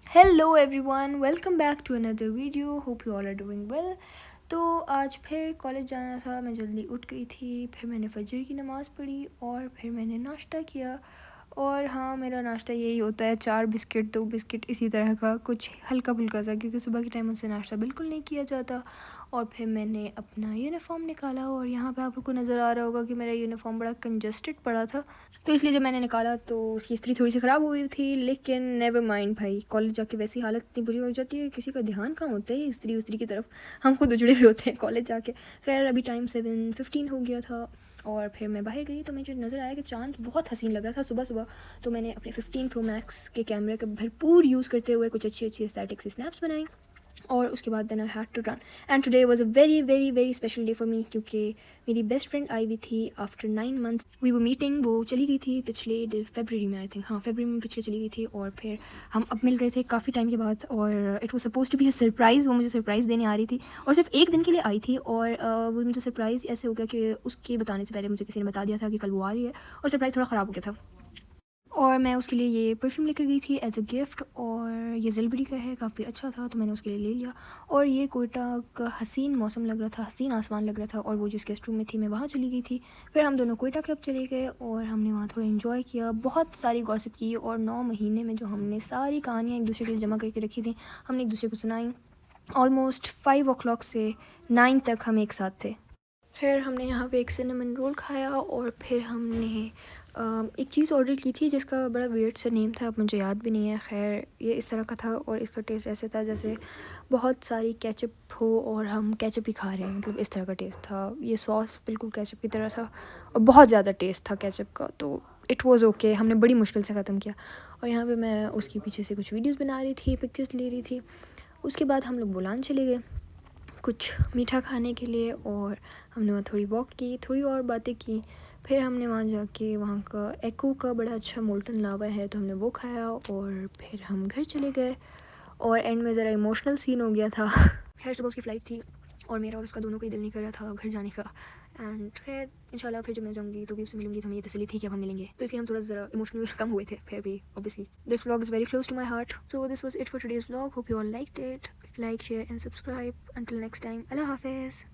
Hello everyone, welcome back to another video. Hope you all are doing well. तो आज फिर college जाना था, मैं जल्दी उठ गई थी। फिर मैंने फजर की नमाज़ पढ़ी और फिर मैंने नाश्ता किया। और हाँ, मेरा नाश्ता यही होता है, 4 बिस्किट 2 बिस्किट इसी तरह का कुछ हल्का फुल्का सा, क्योंकि सुबह के टाइम मुझसे नाश्ता बिल्कुल नहीं किया जाता। और फिर मैंने अपना यूनिफ़ॉर्म निकाला और यहाँ पे आप लोग को नज़र आ रहा होगा कि मेरा यूनिफ़ॉर्म बड़ा कंजस्टेड पड़ा था, तो इसलिए जब मैंने निकाला तो उसकी इस्त्री थोड़ी सी ख़राब हो गई थी। लेकिन नेवर माइंड भाई, कॉलेज जाके वैसी हालत इतनी बुरी हो जाती है, किसी का ध्यान कहाँ होता है इस्त्री उस्त्री की तरफ। हम खुद उजड़े हुए होते हैं कॉलेज जाके। खैर अभी टाइम 7:15 हो गया था और फिर मैं बाहर गई तो मुझे नज़र आया कि चाँद बहुत हसीन लग रहा था सुबह सुबह। तो मैंने अपने 15 प्रो मैक्स के कैमरे का भरपूर यूज़ करते हुए कुछ अच्छी अच्छी एस्थेटिक सी स्नैप्स बनाई। और उसके बाद then I had to run. And today was a very very very special day for me, क्योंकि मेरी बेस्ट फ्रेंड आई हुई थी आफ्टर 9 मंथ्स। वी वो मीटिंग, वो चली गई थी पिछले फरवरी में, आई थिंक, हाँ फरवरी में पिछले चली गई थी। और फिर हम अब मिल रहे थे काफ़ी टाइम के बाद और it was suppose to be a surprise. वो मुझे सरप्राइज़ देने आ रही थी और सिर्फ एक दिन के लिए आई थी। और वो मुझे सरप्राइज़ ऐसे हो गया कि उसके बताने से पहले मुझे किसी ने बता दिया था कि कल वो आ रही है, और सरप्राइज़ थोड़ा ख़राब हो गया था। और मैं उसके लिए ये परफ्यूम लेकर गई थी एज अ गिफ्ट, और ये ज़िलबरी का है, काफ़ी अच्छा था तो मैंने उसके लिए ले लिया। और ये कोयटा का हसीन मौसम लग रहा था, हसीन आसमान लग रहा था, और वो जिस गेस्ट रूम में थी मैं वहाँ चली गई थी। फिर हम दोनों कोयटा क्लब चले गए और हमने वहाँ थोड़ा इन्जॉय किया, बहुत सारी गॉसिप की। और 9 महीने में जो हमने सारी कहानियाँ एक दूसरे के लिए जमा करके रखी थी, हमने एक दूसरे को सुनाई। ऑलमोस्ट 5 o'clock से 9 तक हम एक साथ थे। फिर हमने यहाँ पे एक सिनेमन रोल खाया और फिर हमने एक चीज़ ऑर्डर की थी जिसका बड़ा वियर्ड सा नेम था, अब मुझे याद भी नहीं है। खैर ये इस तरह का था और इसका टेस्ट ऐसे था जैसे बहुत सारी केचप हो और हम केचप ही खा रहे हैं, मतलब इस तरह का टेस्ट था। ये सॉस बिल्कुल केचप की तरह था और बहुत ज़्यादा टेस्ट था केचप का, तो इट वाज़ ओके। हमने बड़ी मुश्किल से ख़त्म किया। और यहाँ पे मैं उसके पीछे से कुछ वीडियोस बना रही थी, पिक्चर्स ले रही थी। उसके बाद हम लोग बुलान चले गए कुछ मीठा खाने के लिए, और हमने वहाँ थोड़ी वॉक की, थोड़ी और बातें की। फिर हमने वहाँ जाके वहाँ का एको का बड़ा अच्छा मोल्टन लावा है तो हमने वो खाया और फिर हम घर चले गए। और एंड में ज़रा इमोशनल सीन हो गया था। खैर सुबह उसकी फ़्लाइट थी और मेरा और उसका दोनों का ही दिल नहीं कर रहा था घर जाने का। एंड खैर इंशाल्लाह फिर जब मैं जाऊँगी तो भी उससे मिलूंगी, तो हमें ये तसल्ली थी कि अब हम मिलेंगे, तो इसलिए हम थोड़ा ज़रा इमोशनल कम हुए थे। फिर भी obviously this vlog is very close to my heart, so this was it for today's vlog. Hope you all liked it. Like, share and subscribe. Until next time, Allah Hafiz.